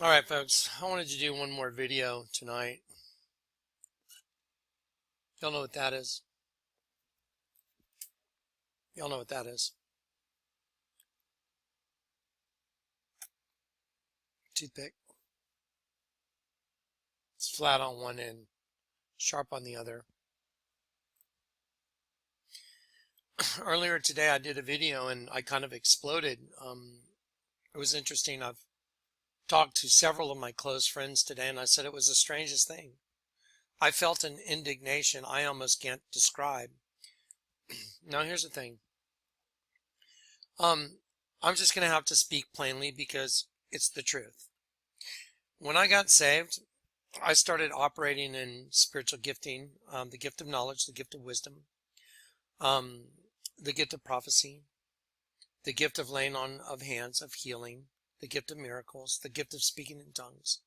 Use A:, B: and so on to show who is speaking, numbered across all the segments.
A: All right, folks, I wanted to do one more video tonight. Y'all know what that is? Y'all know what that is? Toothpick. It's flat on one end, sharp on the other. Earlier today, I did a video and I kind of exploded. It was interesting. I've talked to several of my close friends today, and I said it was the strangest thing. I felt an indignation I almost can't describe. Now, here's the thing. I'm just going to have to speak plainly because it's the truth. When I got saved, I started operating in spiritual gifting, the gift of knowledge, the gift of wisdom, the gift of prophecy, the gift of laying on of hands, of healing, the gift of miracles, the gift of speaking in tongues.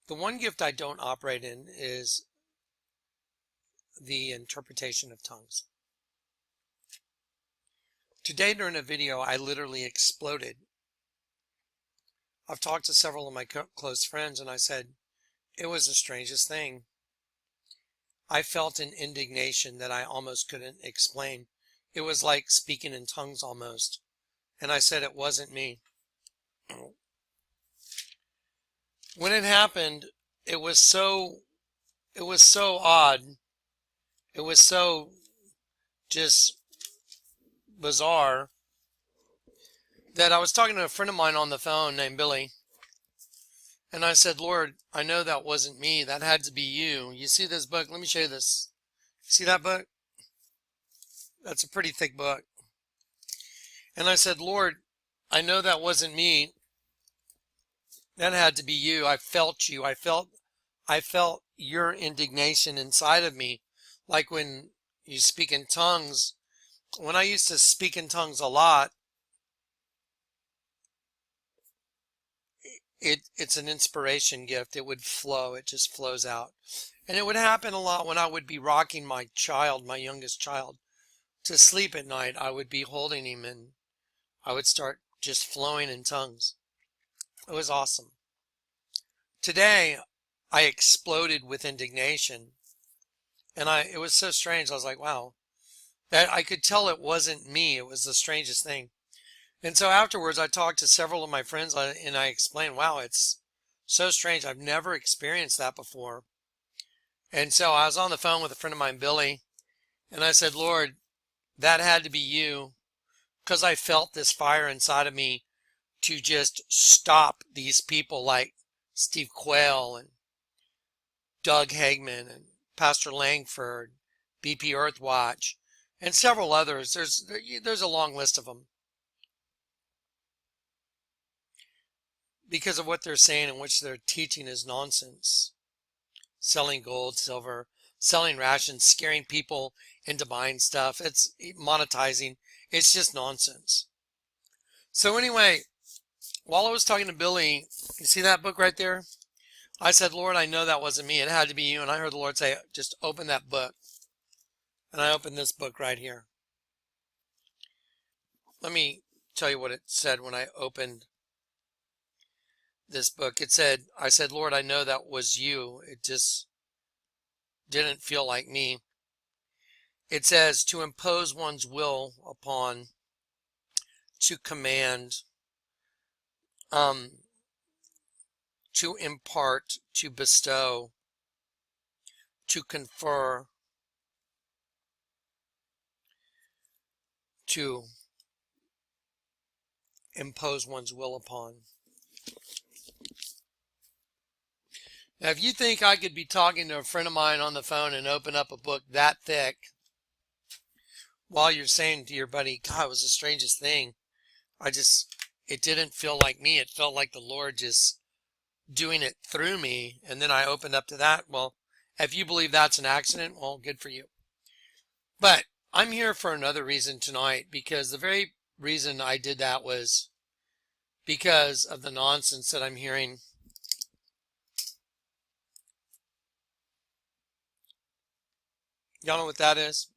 A: The one gift I don't operate in is the interpretation of tongues. Today during a video, I literally exploded. I've talked to several of my close friends and I said, it was the strangest thing. I felt an indignation that I almost couldn't explain. It was like speaking in tongues almost. And I said it wasn't me. When it happened, it was so odd. It was so just bizarre that I was talking to a friend of mine on the phone named Billy. And I said, Lord, I know that wasn't me. That had to be you. You see this book? Let me show you this. See that book? That's a pretty thick book. And I said, Lord, I know that wasn't me. That had to be you. I felt you. I felt your indignation inside of me. Like when you speak in tongues. When I used to speak in tongues a lot, it's an inspiration gift. It would flow. It just flows out. And it would happen a lot when I would be rocking my child, my youngest child, to sleep at night. I would be holding him and I would start just flowing in tongues. It was awesome. Today, I exploded with indignation. And it was so strange. I was like, wow. That I could tell it wasn't me. It was the strangest thing. And so afterwards, I talked to several of my friends and I explained, wow, it's so strange. I've never experienced that before. And so I was on the phone with a friend of mine, Billy, and I said, Lord, that had to be you, because I felt this fire inside of me to just stop these people like Steve Quayle and Doug Hagman and Pastor Langford, BP Earthwatch, and several others. There's a long list of them. Because of what they're saying and which they're teaching is nonsense. Selling gold, silver, selling rations, scaring people into buying stuff. It's monetizing. It's just nonsense. So anyway, while I was talking to Billy, you see that book right there? I said, Lord, I know that wasn't me. It had to be you. And I heard the Lord say, just open that book. And I opened this book right here. Let me tell you what it said when I opened this book. It said, I said, Lord, I know that was you. It just didn't feel like me. It says to impose one's will upon, to command, to impart, to bestow, to confer, to impose one's will upon. Now, if you think I could be talking to a friend of mine on the phone and open up a book that thick while you're saying to your buddy, God, it was the strangest thing. It didn't feel like me. It felt like the Lord just doing it through me. And then I opened up to that. Well, if you believe that's an accident, well, good for you. But I'm here for another reason tonight, because the very reason I did that was because of the nonsense that I'm hearing. Y'all know what that is?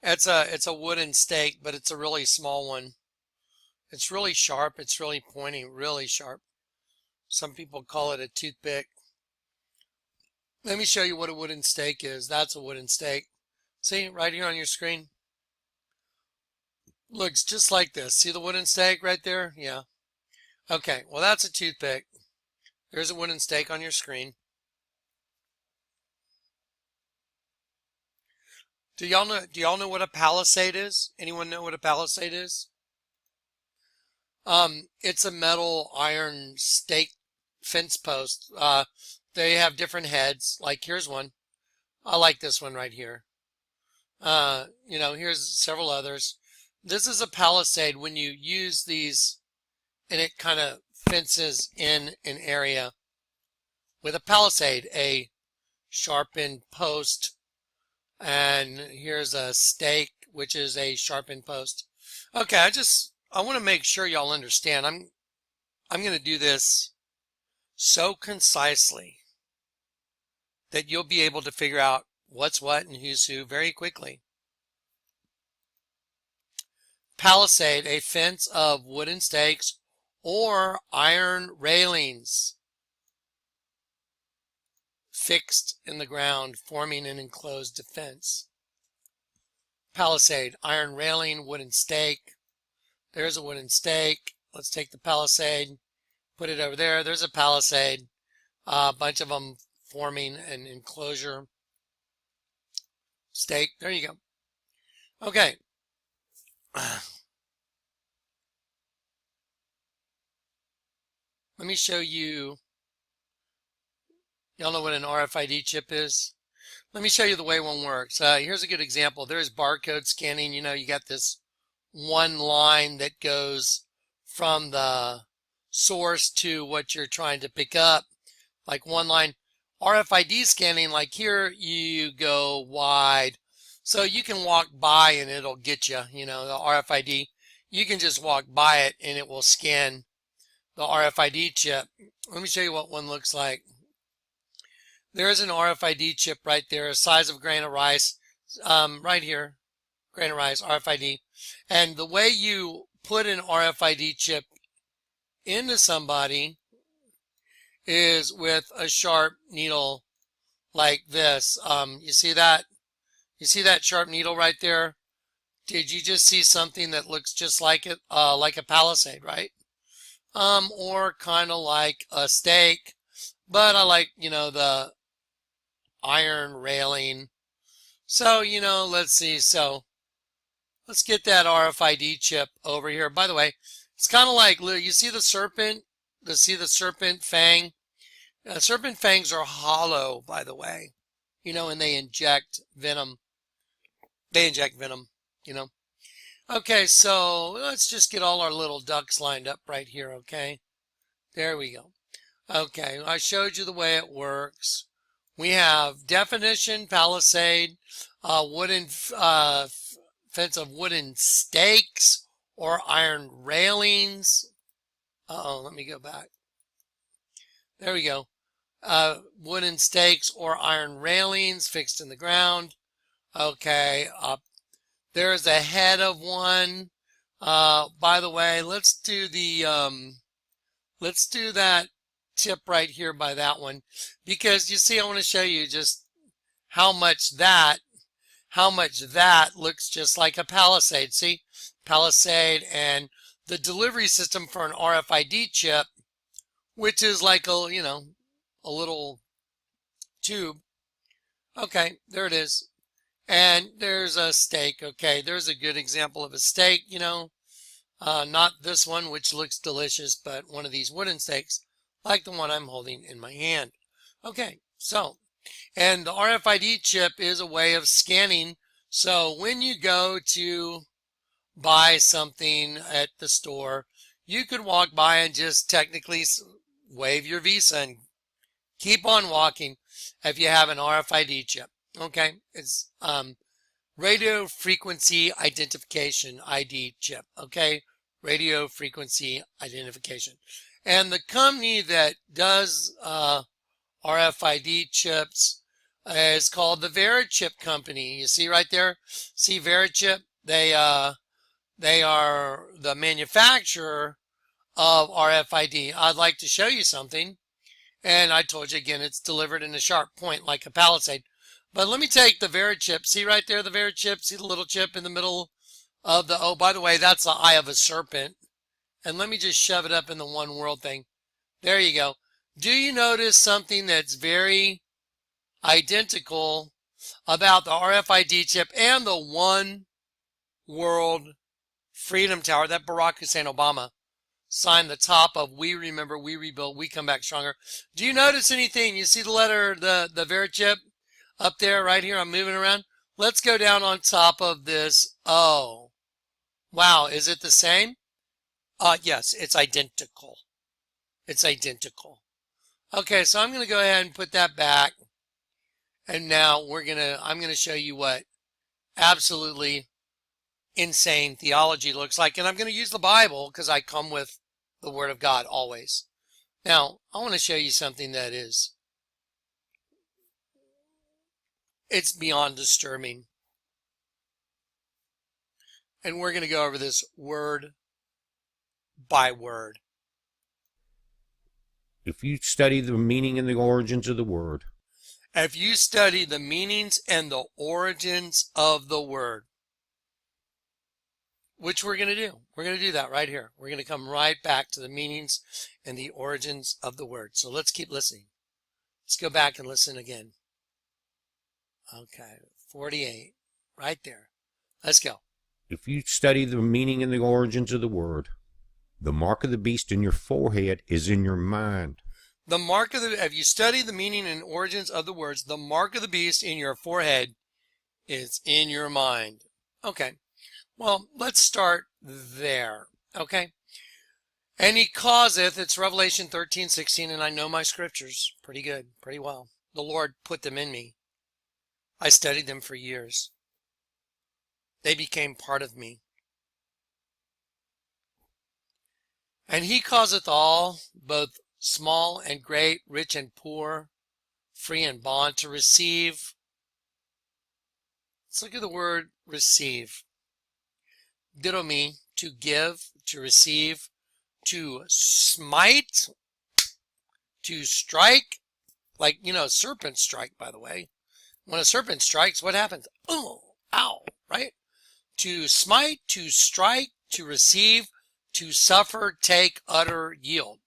A: It's a wooden stake, but it's a really small one. It's really sharp. It's really pointy, really sharp. Some people call it a toothpick. Let me show you what a wooden stake is. That's a wooden stake. See, right here on your screen? Looks just like this. See the wooden stake right there? Yeah. Okay, well that's a toothpick. There's a wooden stake on your screen. Do y'all know what a palisade is? Anyone know what a palisade is? It's a metal iron stake fence post. They have different heads. Like here's one. I like this one right here. Here's several others. This is a palisade when you use these and it kind of fences in an area with a palisade, a sharpened post, and here's a stake, which is a sharpened post. Okay, I want to make sure y'all understand. I'm going to do this so concisely that you'll be able to figure out what's what and who's who very quickly. Palisade, a fence of wooden stakes or iron railings fixed in the ground, forming an enclosed defense. Palisade, iron railing, wooden stake. There's a wooden stake. Let's take the palisade, put it over there. There's a palisade. A bunch of them forming an enclosure. Stake. There you go. Okay. Let me show you. Y'all know what an RFID chip is? Let me show you the way one works. Here's a good example. There's barcode scanning. You got this one line that goes from the source to what you're trying to pick up, like one line. RFID scanning, like here, you go wide. So you can walk by and it'll get you, the RFID. You can just walk by it and it will scan the RFID chip. Let me show you what one looks like. There's an RFID chip right there, the size of a grain of rice, right here, grain of rice, RFID. And the way you put an RFID chip into somebody is with a sharp needle like this. You see that? You see that sharp needle right there? Did you just see something that looks just like it, like a palisade, right? Or kind of like a stake, but I like, the iron railing. So, let's see. So let's get that RFID chip over here. By the way, it's kind of like, you see the serpent? See the serpent fang? Serpent fangs are hollow, by the way, and they inject venom. They inject venom, Okay, so let's just get all our little ducks lined up right here, okay? There we go. Okay, I showed you the way it works. We have definition, palisade, wooden fence of wooden stakes or iron railings. Let me go back. There we go. Wooden stakes or iron railings fixed in the ground. Okay, there's a head of one. By the way, let's do that tip right here by that one, because you see, I want to show you just how much that looks just like a palisade. See, palisade, and the delivery system for an RFID chip, which is like a little tube. Okay, there it is. And there's a stake. Okay, there's a good example of a stake, not this one, which looks delicious, but one of these wooden stakes, like the one I'm holding in my hand. Okay, so, and the RFID chip is a way of scanning. So when you go to buy something at the store, you could walk by and just technically wave your Visa and keep on walking if you have an RFID chip. Okay, it's radio frequency identification ID chip. Okay, radio frequency identification. And the company that does RFID chips is called the Verichip Company. You see right there? See Verichip? They are the manufacturer of RFID. I'd like to show you something. And I told you again, it's delivered in a sharp point like a palisade. But let me take the Verichip. See right there, the Verichip? See the little chip in the middle of the, oh, by the way, that's the eye of a serpent. And let me just shove it up in the one world thing. There you go. Do you notice something that's very identical about the RFID chip and the one world Freedom Tower that Barack Hussein Obama signed the top of "We remember, we rebuild, we come back stronger"? Do you notice anything? You see the letter, the Verichip up there, right here? I'm moving around. Let's go down on top of this. Oh, wow. Is it the same? Yes, it's identical. It's identical. Okay, so I'm going to go ahead and put that back. And now I'm going to show you what absolutely insane theology looks like. And I'm going to use the Bible because I come with the Word of God always. Now, I want to show you something that it's beyond disturbing. And we're going to go over this word by word.
B: If you study the meaning and the origins of the word.
A: If you study the meanings and the origins of the word, which we're going to do. We're going to do that right here. We're going to come right back to the meanings and the origins of the word. So let's keep listening. Let's go back and listen again. Okay, 48, right there. Let's go.
B: If you study the meaning and the origins of the word, the mark of the beast in your forehead is in your mind.
A: The mark of the, if you study the meaning and origins of the words, the mark of the beast in your forehead is in your mind. Okay, well, let's start there. Okay, and he causeth, it's Revelation 13:16, and I know my scriptures pretty good, pretty well. The Lord put them in me. I studied them for years. They became part of me. And he causeth all, both small and great, rich and poor, free and bond, to receive. Let's look at the word receive. Didomi, to give, to receive, to smite, to strike. Like, serpents strike, by the way. When a serpent strikes, what happens? Oh, ow, right? To smite, to strike, to receive, to suffer, take, utter, yield.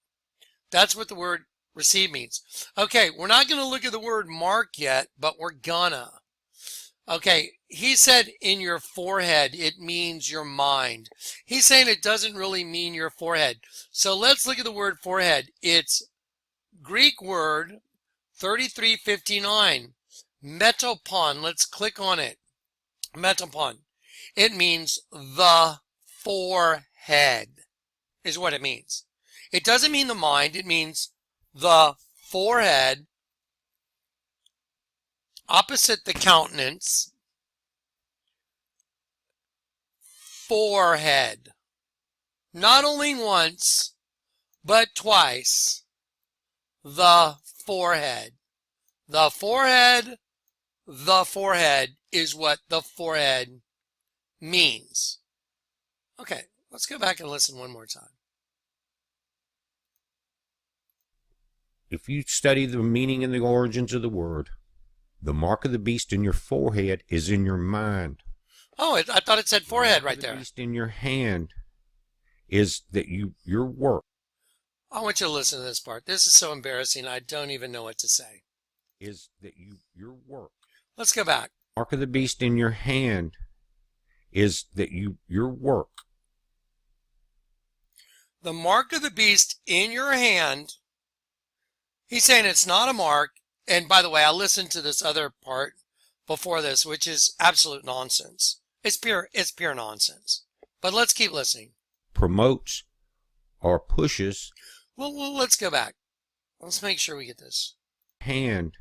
A: That's what the word receive means. Okay, we're not going to look at the word mark yet, but we're gonna. Okay, he said in your forehead, it means your mind. He's saying it doesn't really mean your forehead. So let's look at the word forehead. It's Greek word 3359, metopon. Let's click on it. Metopon. It means the forehead is what it means. It doesn't mean the mind. It means the forehead, opposite the countenance, forehead. Not only once, but twice. The forehead. The forehead, the forehead is what the forehead means. Okay, let's go back and listen one more time.
B: If you study the meaning and the origins of the word, the mark of the beast in your forehead is in your mind.
A: Oh, I thought it said forehead right there.
B: The beast in your hand is that your work.
A: I want you to listen to this part. This is so embarrassing. I don't even know what to say.
B: Is that your work.
A: Let's go back.
B: Mark of the beast in your hand is that your work.
A: The mark of the beast in your hand. He's saying it's not a mark. And by the way, I listened to this other part before this, which is absolute nonsense. It's pure nonsense. But let's keep listening.
B: Promotes or pushes.
A: Well, let's go back. Let's make sure we get this.
B: Hand.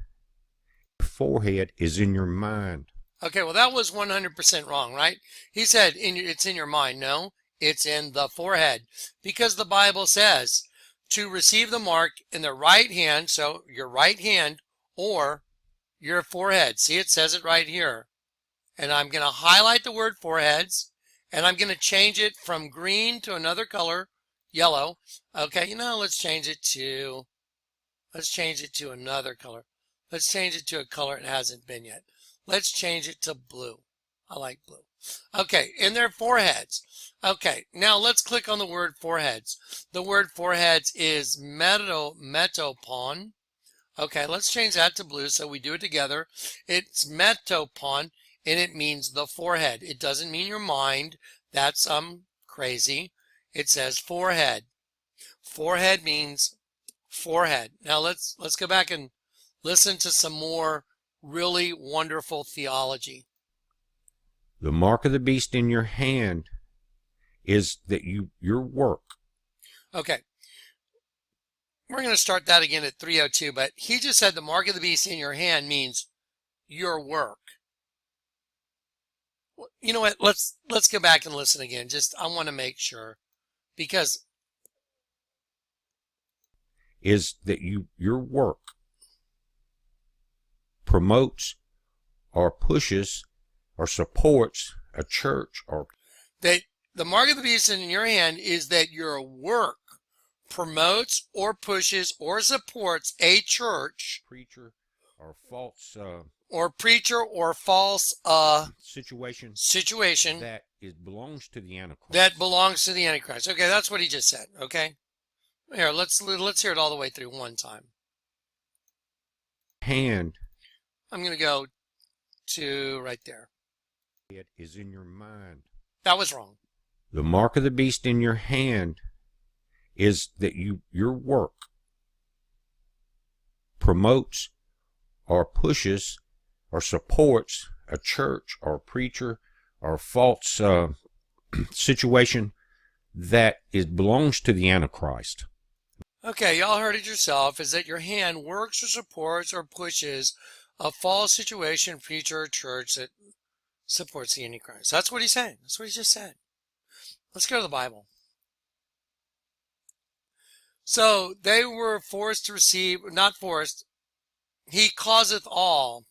B: Forehead is in your mind.
A: Okay, well, that was 100% wrong, right? He said it's in your mind. No, it's in the forehead. Because the Bible says to receive the mark in the right hand, so your right hand or your forehead. See, it says it right here. And I'm going to highlight the word foreheads, and I'm going to change it from green to another color, Yellow. Okay, let's change it to another color. Let's change it to a color it hasn't been yet. Let's change it to blue. I like blue. Okay, in their foreheads. Okay, now let's click on the word foreheads. The word foreheads is metopon. Okay, let's change that to blue so we do it together. It's metopon and it means the forehead. It doesn't mean your mind. That's crazy. It says forehead. Forehead means forehead. Now let's go back and listen to some more really wonderful theology.
B: The mark of the beast in your hand is that your work.
A: Okay. We're going to start that again at 3:02, but he just said the mark of the beast in your hand means your work. You know what? Let's go back and listen again. Just I want to make sure because
B: Is that your work promotes or pushes or supports a church or
A: that the mark of the beast in your hand is that your work promotes or pushes or supports a church
B: preacher or false
A: or preacher or false situation
B: that belongs to the Antichrist.
A: that belongs to the Antichrist. Okay, that's what he just said. Okay, here let's hear it all the way through one time.
B: Hand.
A: I'm going to go to right there.
B: It is in your mind.
A: That was wrong.
B: The mark of the beast in your hand is that your work promotes or pushes or supports a church or preacher or false situation that belongs to the Antichrist.
A: Okay, y'all heard it yourself, is that your hand works or supports or pushes a false situation, preacher, or church that supports the Antichrist. That's what he's saying. That's what he just said. Let's go to the Bible. So they were forced to receive, not forced, he causeth all.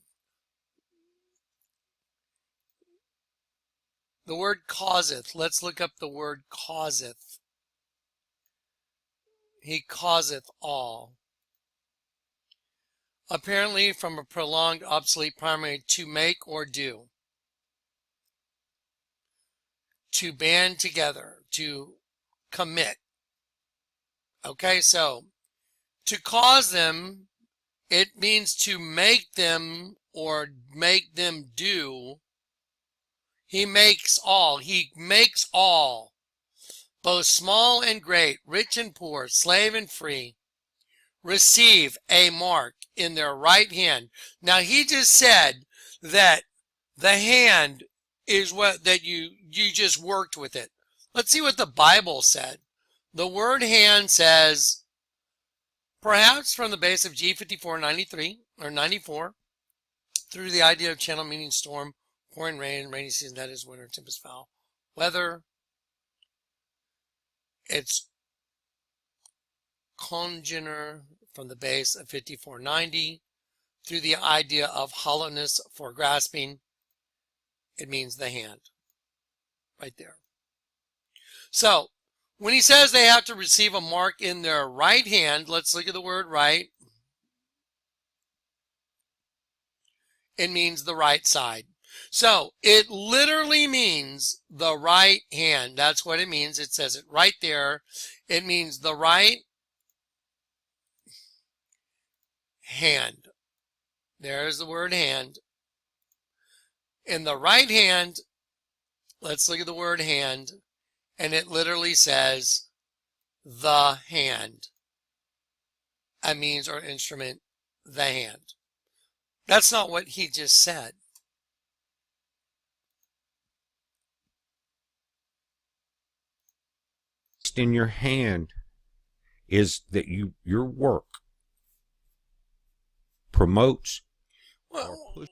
A: The word causeth. Let's look up the word causeth. He causeth all. Apparently from a prolonged obsolete primary to make or do. To band together. To commit. Okay, so to cause them, it means to make them or make them do. He makes all. He makes all. Both small and great, rich and poor, slave and free, receive a mark in their right hand. Now he just said that the hand is what that you just worked with it. Let's see what the Bible said. The word hand says, perhaps from the base of G5493 or 94 through the idea of channel meaning storm, pouring rain, rainy season, that is winter, tempest, foul, weather. It's congener from the base of 5490 through the idea of hollowness for grasping. It means the hand right there. So when he says they have to receive a mark in their right hand, let's look at the word right. It means the right side. So it literally means the right hand. That's what it means. It says it right there. It means the right hand. There's the word hand. In the right hand, let's look at the word hand, and it literally says the hand. That means our instrument, the hand. That's not what he just said.
B: In your hand is that your work promotes.
A: Well,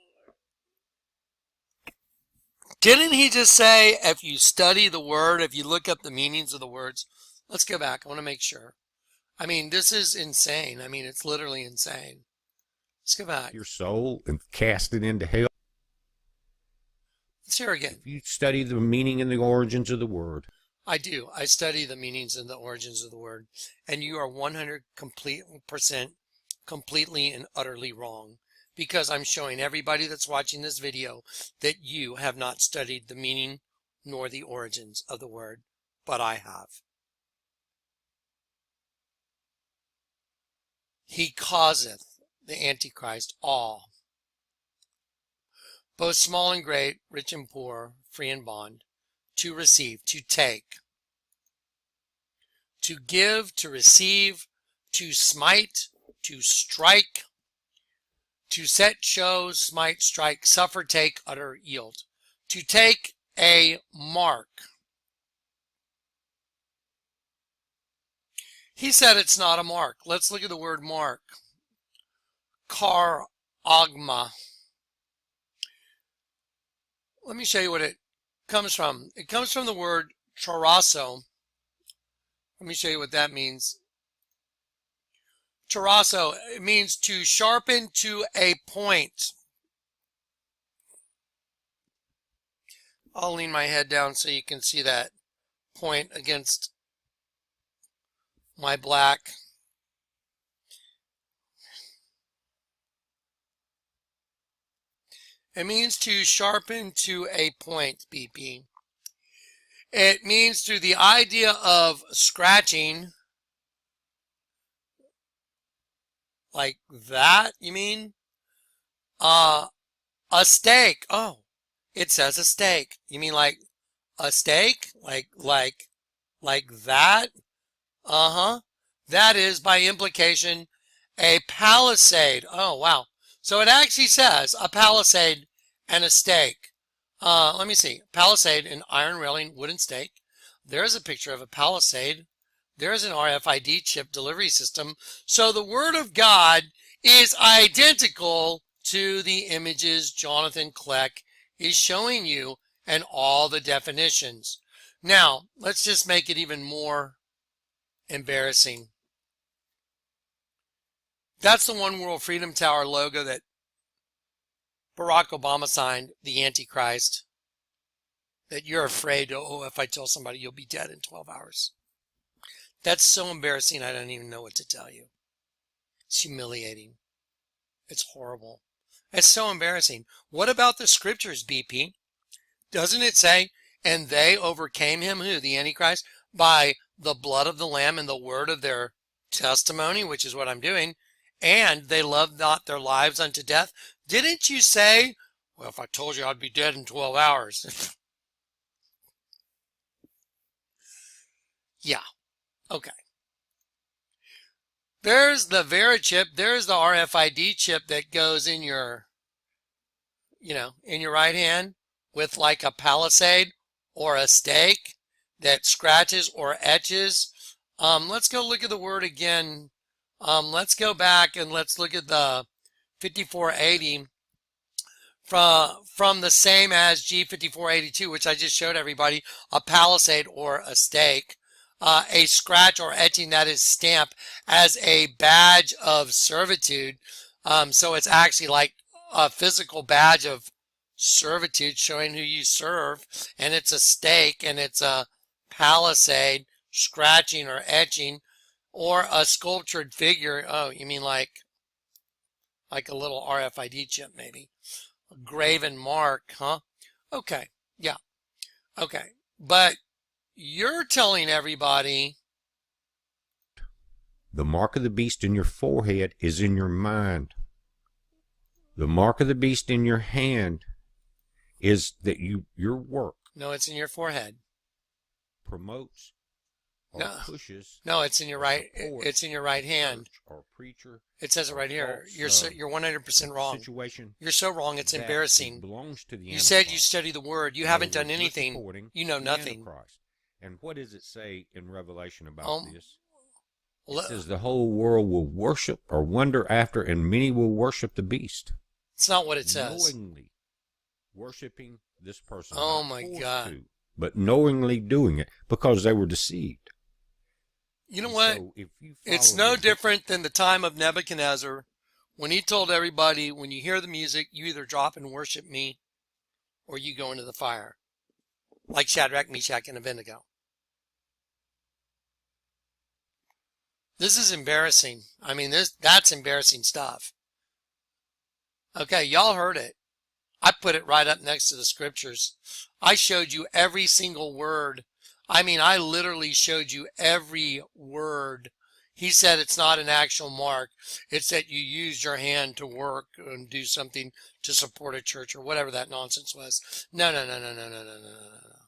A: didn't he just say if you study the word, if you look up the meanings of the words? Let's go back. I want to make sure. I mean, this is insane. I mean, it's literally insane. Let's go back.
B: Your soul and cast it into hell.
A: Let's hear again.
B: If you study the meaning and the origins of the word.
A: I do. I study the meanings and the origins of the word. And you are 100% completely and utterly wrong. Because I'm showing everybody that's watching this video that you have not studied the meaning nor the origins of the word. But I have. He causeth the Antichrist all, both small and great, rich and poor, free and bond, to receive, to take, to give, to receive, to smite, to strike, to set, show, smite, strike, suffer, take, utter, yield. To take a mark. He said it's not a mark. Let's look at the word mark. Karagma. Let me show you what it comes from. It comes from the word charasso. Let me show you what that means. Charasso, it means to sharpen to a point. I'll lean my head down so you can see that point against my black. It means to sharpen to a point, BP. It means through the idea of scratching, like that, you mean? A steak. Oh, it says a steak. You mean like a steak? Like that? Uh-huh. That is, by implication, a palisade. Oh, wow. So it actually says a palisade and a stake. Let me see. Palisade, an iron railing, wooden stake. There's a picture of a palisade. There's an RFID chip delivery system. So the Word of God is identical to the images Jonathan Kleck is showing you and all the definitions. Now, let's just make it even more embarrassing. That's the One World Freedom Tower logo that Barack Obama signed, the Antichrist, that you're afraid, oh, if I tell somebody you'll be dead in 12 hours. That's so embarrassing, I don't even know what to tell you. It's humiliating. It's horrible. It's so embarrassing. What about the scriptures, BP? Doesn't it say, and they overcame him, who? The Antichrist? By the blood of the Lamb and the word of their testimony, which is what I'm doing, and they loved not their lives unto death. Didn't you say, well, if I told you I'd be dead in 12 hours? Yeah. Okay. There's the Vera chip. There's the RFID chip that goes in your, in your right hand with like a palisade or a stake that scratches or etches. Let's go look at the word again. Let's go back and let's look at the 5480 from the same as G5482, which I just showed everybody, a palisade or a stake. A scratch or etching that is stamped as a badge of servitude. So it's actually like a physical badge of servitude showing who you serve. And it's a stake and it's a palisade, scratching or etching, or a sculptured figure. Oh, you mean like a little RFID chip maybe. A graven mark, huh? Okay, yeah, okay. But you're telling everybody
B: the mark of the beast in your forehead is in your mind. The mark of the beast in your hand is that your work.
A: No, it's in your forehead.
B: Promotes or pushes.
A: No, it's in your right. It's in your right hand.
B: Or preacher.
A: It says it right here. You're 100% wrong.
B: Situation.
A: You're so wrong. It's embarrassing.
B: Belongs to the
A: you said you study the word. You haven't done anything. You know nothing.
B: And what does it say in Revelation about this? It says the whole world will worship or wonder after, and many will worship the beast.
A: It's not what it says.
B: Knowingly worshiping this person.
A: Oh my God.
B: But knowingly doing it because they were deceived.
A: You know what? So it's no different than the time of Nebuchadnezzar when he told everybody, when you hear the music, you either drop and worship me or you go into the fire. Like Shadrach, Meshach, and Abednego. This is embarrassing. I mean, that's embarrassing stuff. Okay, y'all heard it. I put it right up next to the scriptures. I showed you every single word. I mean, I literally showed you every word. He said it's not an actual mark. It's that you use your hand to work and do something to support a church or whatever that nonsense was. No, no, no, no, no, no, no, no, no, no.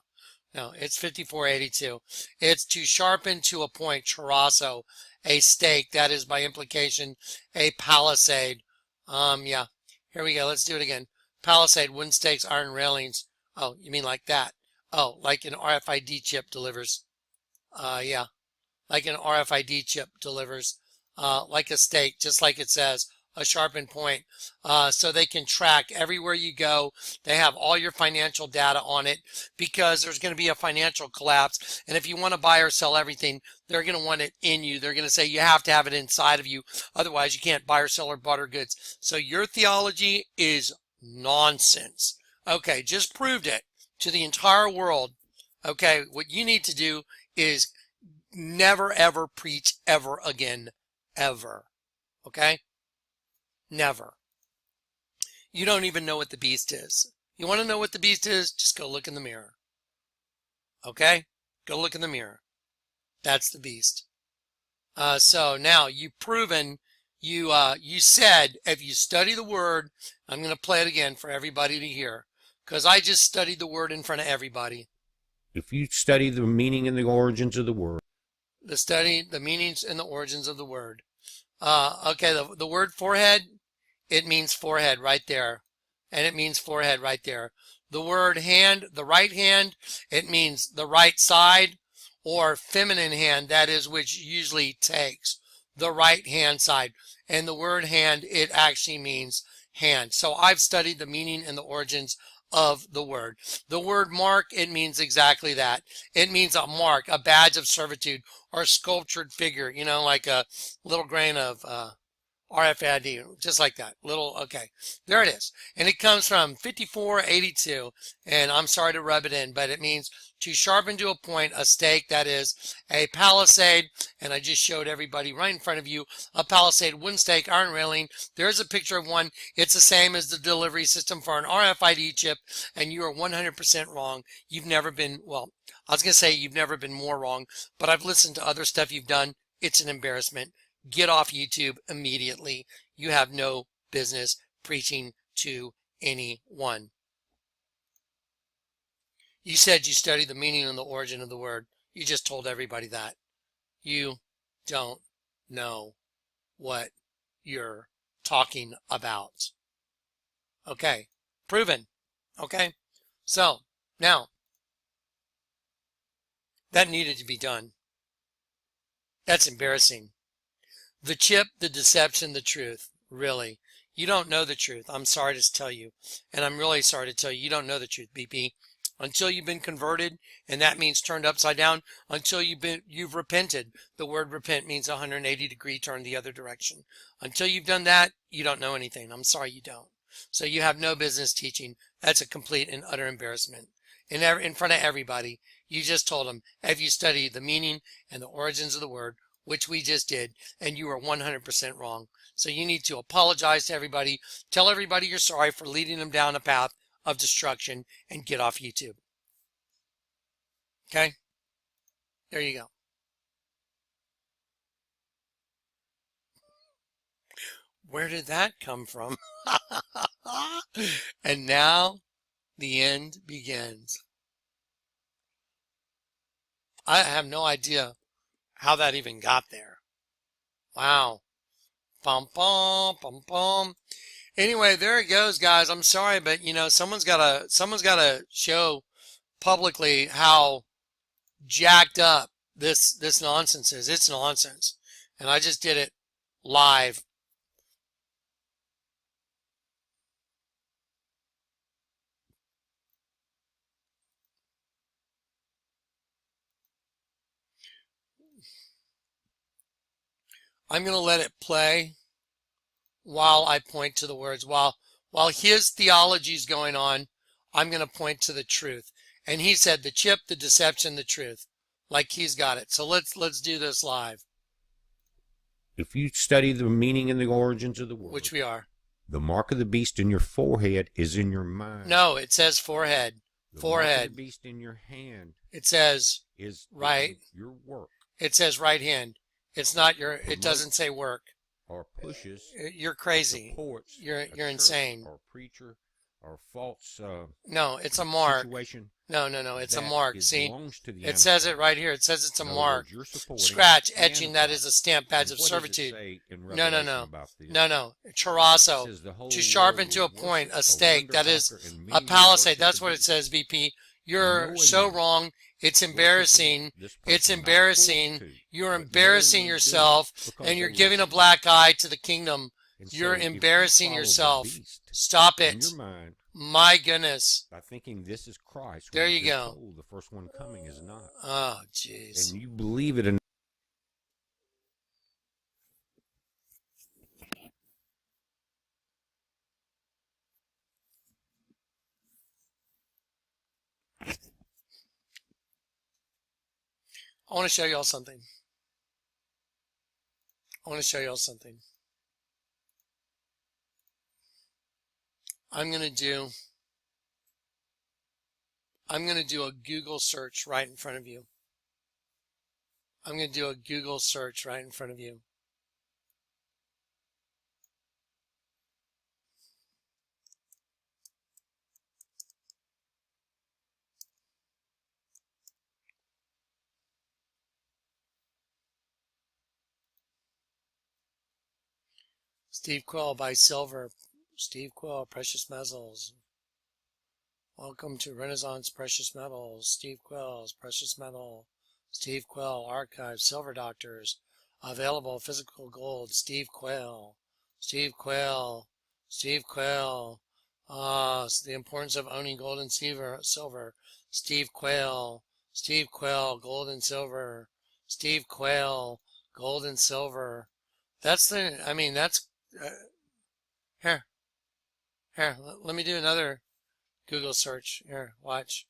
A: No, it's 5482. It's to sharpen to a point, charasso, a stake. That is by implication a palisade. Yeah. Here we go. Let's do it again. Palisade, wooden stakes, iron railings. Oh, you mean like that? Oh, like an RFID chip delivers. Yeah, like an RFID chip delivers, like a stake, just like it says, a sharpened point, so they can track everywhere you go. They have all your financial data on it because there's going to be a financial collapse. And if you want to buy or sell everything, they're going to want it in you. They're going to say you have to have it inside of you. Otherwise, you can't buy or sell or barter goods. So your theology is nonsense. Okay, just proved it to the entire world. Okay, what you need to do is never ever preach ever again, ever. Okay? Never. You don't even know what the beast is. You want to know what the beast is? Just go look in the mirror. Okay? Go look in the mirror. That's the beast. So now you've proven, you said if you study the word, I'm going to play it again for everybody to hear because I just studied the word in front of everybody.
B: If you study the meaning and the origins of the word,
A: The meanings and the origins of the word. Okay, the word forehead, it means forehead right there. And it means forehead right there. The word hand, the right hand, it means the right side or feminine hand, that is, which usually takes the right hand side. And the word hand, it actually means hand. So I've studied the meaning and the origins of the word. The word mark, it means exactly that. It means a mark, a badge of servitude, or a sculptured figure, you know, like a little grain of RFID, just like that. Okay, there it is. And it comes from 5482. And I'm sorry to rub it in, but it means to sharpen to a point, a stake, that is a palisade. And I just showed everybody right in front of you a palisade, wooden stake, iron railing. There's a picture of one. It's the same as the delivery system for an RFID chip. And you are 100% wrong. You've never been, well, I was going to say you've never been more wrong, but I've listened to other stuff you've done. It's an embarrassment. Get off YouTube immediately. You have no business preaching to anyone. You said you studied the meaning and the origin of the word. You just told everybody that. You don't know what you're talking about. Okay, proven. Okay, so now that needed to be done. That's embarrassing. The chip, the deception, the truth. Really. You don't know the truth. I'm sorry to tell you. And I'm really sorry to tell you, you don't know the truth, BP. Until you've been converted, and that means turned upside down, until you've repented. The word repent means 180-degree turn the other direction. Until you've done that, you don't know anything. I'm sorry you don't. So you have no business teaching. That's a complete and utter embarrassment. In front of everybody, you just told them, have you studied the meaning and the origins of the word, which we just did, and you were 100% wrong. So you need to apologize to everybody, tell everybody you're sorry for leading them down a path of destruction, and get off YouTube. Okay? There you go. Where did that come from? And now the end begins. I have no idea how that even got there. Wow. Pum pum pum pum. Anyway, there it goes, guys. I'm sorry, but you know, someone's gotta show publicly how jacked up this nonsense is. It's nonsense. And I just did it live. I'm gonna let it play while I point to the words. While his theology is going on, I'm going to point to the truth. And he said the chip, the deception, the truth. Like he's got it. So let's do this live.
B: If you study the meaning and the origins of the word,
A: which we are.
B: the mark of the beast in your forehead is in your mind.
A: No, it says forehead.
B: The
A: Forehead.
B: mark of the beast in your hand
A: It says
B: is
A: right.
B: your work.
A: It says right hand. It's not your. It doesn't say work.
B: Or pushes.
A: You're crazy.
B: Supports
A: You're insane.
B: Or preacher, or false.
A: No, it's a mark.
B: Situation.
A: No. It's a mark. See, it says it right here. It says it's a mark. Scratch, etching. That is a stamp, badge of servitude. No. Charasso. To sharpen to a point, a stake. That is a palisade. That's what it says, VP. You're so wrong. It's embarrassing. It's embarrassing. You're embarrassing yourself, and you're giving a black eye to the kingdom. You're embarrassing yourself. Stop it. My goodness.
B: By thinking this is Christ.
A: There you go.
B: The first one coming is not.
A: Oh, jeez.
B: And you believe it.
A: I want to show y'all something. I'm going to do a Google search right in front of you. Steve Quill by Silver. Steve Quill, Precious Metals. Welcome to Renaissance Precious Metals. Steve Quill's Precious Metal. Steve Quill, Archive, Silver Doctors. Available physical gold. Steve Quill. The importance of owning gold and silver. Steve Quill, gold and silver. Steve Quill, gold and silver. That's here, let me do another Google search. Here, watch.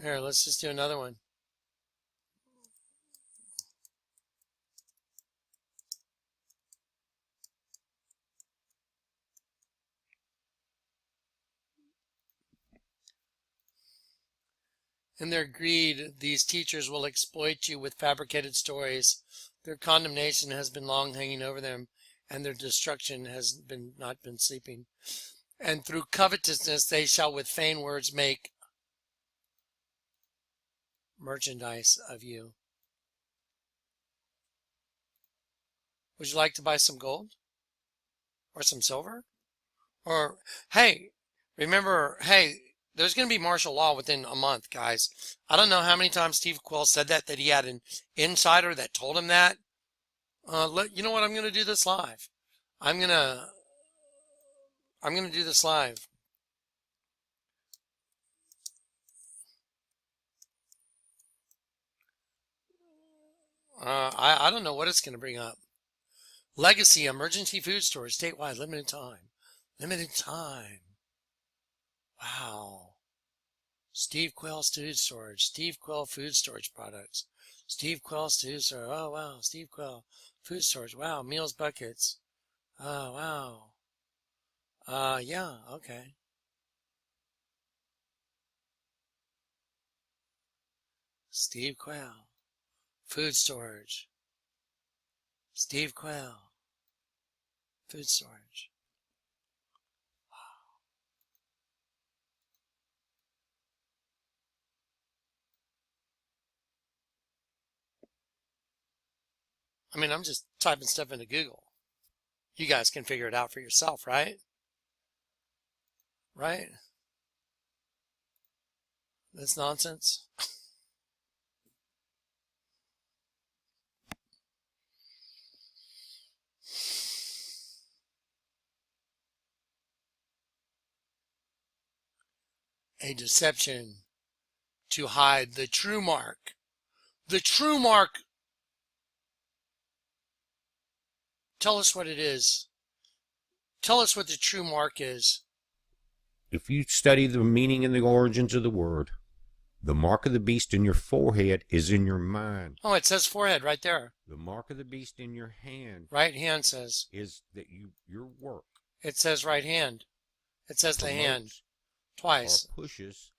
A: Here, let's just do another one. In their greed, these teachers will exploit you with fabricated stories. Their condemnation has been long hanging over them, and their destruction has not been sleeping. And through covetousness they shall with vain words make merchandise of you. Would you like to buy some gold? Or some silver? Or, hey, remember, there's going to be martial law within a month, guys. I don't know how many times Steve Quill said that he had an insider that told him that. You know what? I'm going to do this live. I'm going to do this live. I don't know what it's going to bring up. Legacy emergency food stores statewide, limited time. Wow. Steve Quill food storage. Steve Quill food storage products. Steve Quill food storage. Oh wow. Steve Quill food storage. Wow. Meals buckets. Oh wow. Yeah. Okay. Steve Quill food storage. Steve Quill food storage. I mean, I'm just typing stuff into Google. You guys can figure it out for yourself, right? Right? That's nonsense. A deception to hide the true mark. The true mark. Tell us what it is. Tell us what the true mark is.
B: If you study the meaning and the origins of the word, The mark of the beast in your forehead is in your mind.
A: Oh, it says forehead right there.
B: The mark of the beast in your hand
A: Right hand says.
B: is that your work
A: It says right hand. It says the hand
B: promotes or
A: twice.
B: pushes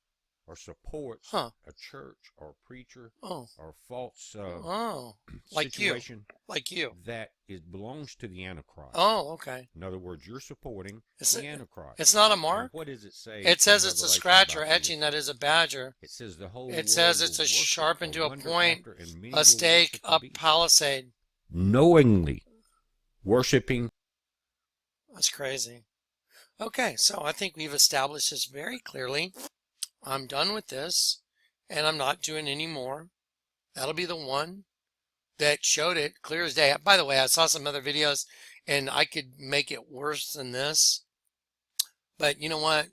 B: or supports
A: Huh.
B: a church or a preacher
A: Oh.
B: or false
A: Like you.
B: situation
A: Like you.
B: that belongs to the Antichrist.
A: Oh, okay.
B: In other words, you're supporting the Antichrist.
A: It's not a
B: And
A: mark?
B: what does it say?
A: It says
B: in
A: it's a
B: Revelation
A: scratch or
B: about
A: etching
B: this?
A: that is a badger.
B: It says the whole
A: It says it's a sharpened to a point, a stake, a palisade.
B: knowingly worshiping.
A: That's crazy. Okay, so I think we've established this very clearly. I'm done with this, and I'm not doing any more. That'll be the one that showed it clear as day. By the way, I saw some other videos, and I could make it worse than this. But you know what?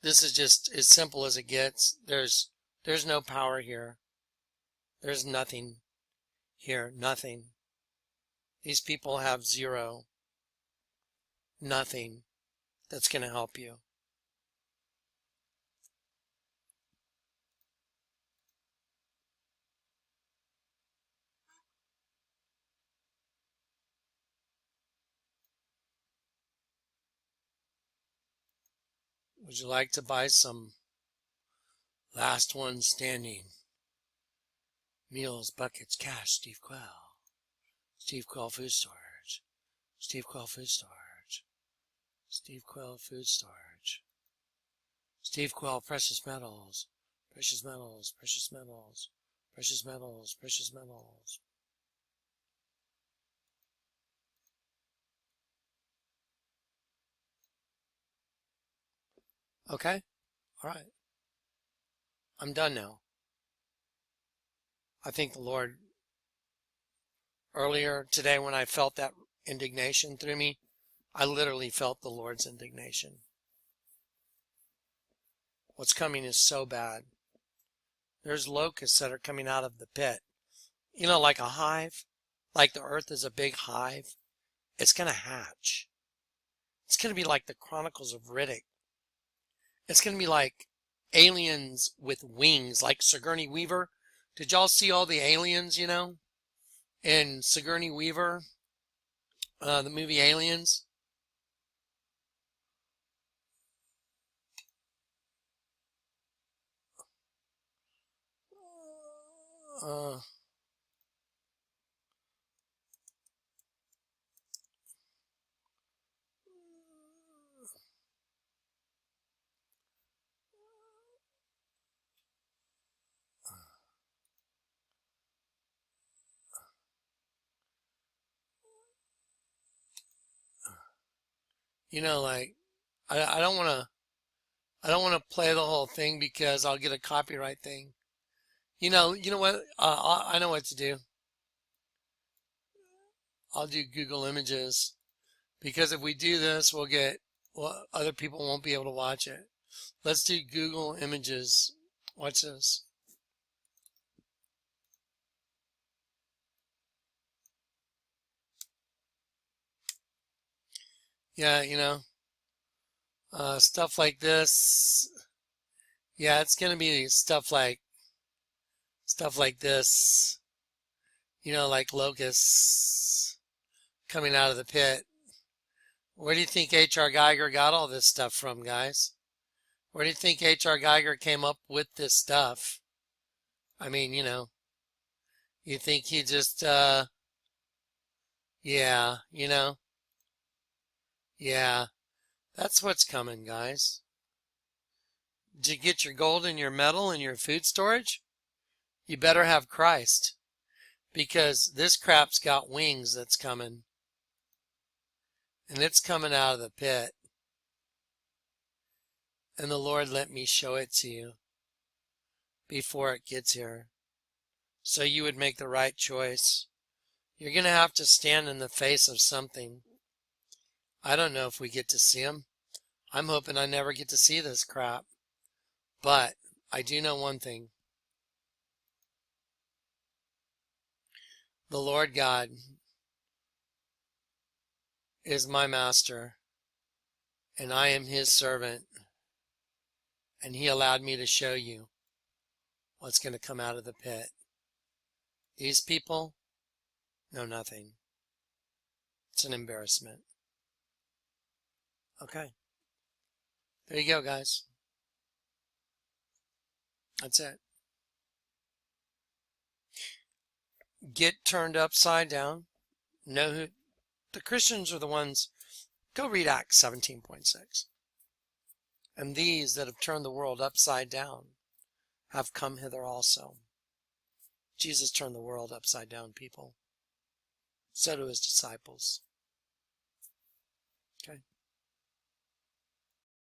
A: This is just as simple as it gets. There's no power here. There's nothing here. Nothing. These people have zero. Nothing that's going to help you. Would you like to buy some last one standing? Meals, buckets, cash, Steve Quell. Steve Quell Food Storage. Steve Quell Food Storage. Steve Quell Food Storage. Steve Quell Precious Metals. Precious Metals, Precious Metals, Precious Metals, Precious Metals. Okay? Alright. I'm done now. I think the Lord, earlier today when I felt that indignation through me, I literally felt the Lord's indignation. What's coming is so bad. There's locusts that are coming out of the pit. You know, like a hive, like the earth is a big hive. It's going to hatch. It's going to be like the Chronicles of Riddick. It's going to be like aliens with wings, like Sigourney Weaver. Did y'all see all the aliens, you know, in Sigourney Weaver, the movie Aliens? Uh, you know, like, I don't want to, I don't want to play the whole thing because I'll get a copyright thing. You know what? I know what to do. I'll do Google Images because if we do this, well, other people won't be able to watch it. Let's do Google Images. Watch this. Yeah, you know, stuff like this. Yeah, it's gonna be stuff like this. You know, like locusts coming out of the pit. Where do you think H.R. Geiger got all this stuff from, guys? Where do you think H.R. Geiger came up with this stuff? I mean, you know, you think he just, yeah, you know, yeah, that's what's coming, guys. Did you get your gold and your metal and your food storage? You better have Christ, because this crap's got wings that's coming, and it's coming out of the pit. And the Lord let me show it to you before it gets here, so you would make the right choice. You're going to have to stand in the face of something. I don't know if we get to see him. I'm hoping I never get to see this crap. But I do know one thing. The Lord God is my master, and I am his servant, and he allowed me to show you. what's going to come out of the pit. These people know nothing. It's an embarrassment. Okay. There you go, guys. That's it. Get turned upside down. Know who the Christians are. The ones. Go read Acts 17:6. And these that have turned the world upside down have come hither also. Jesus turned the world upside down, people. So do his disciples. Okay.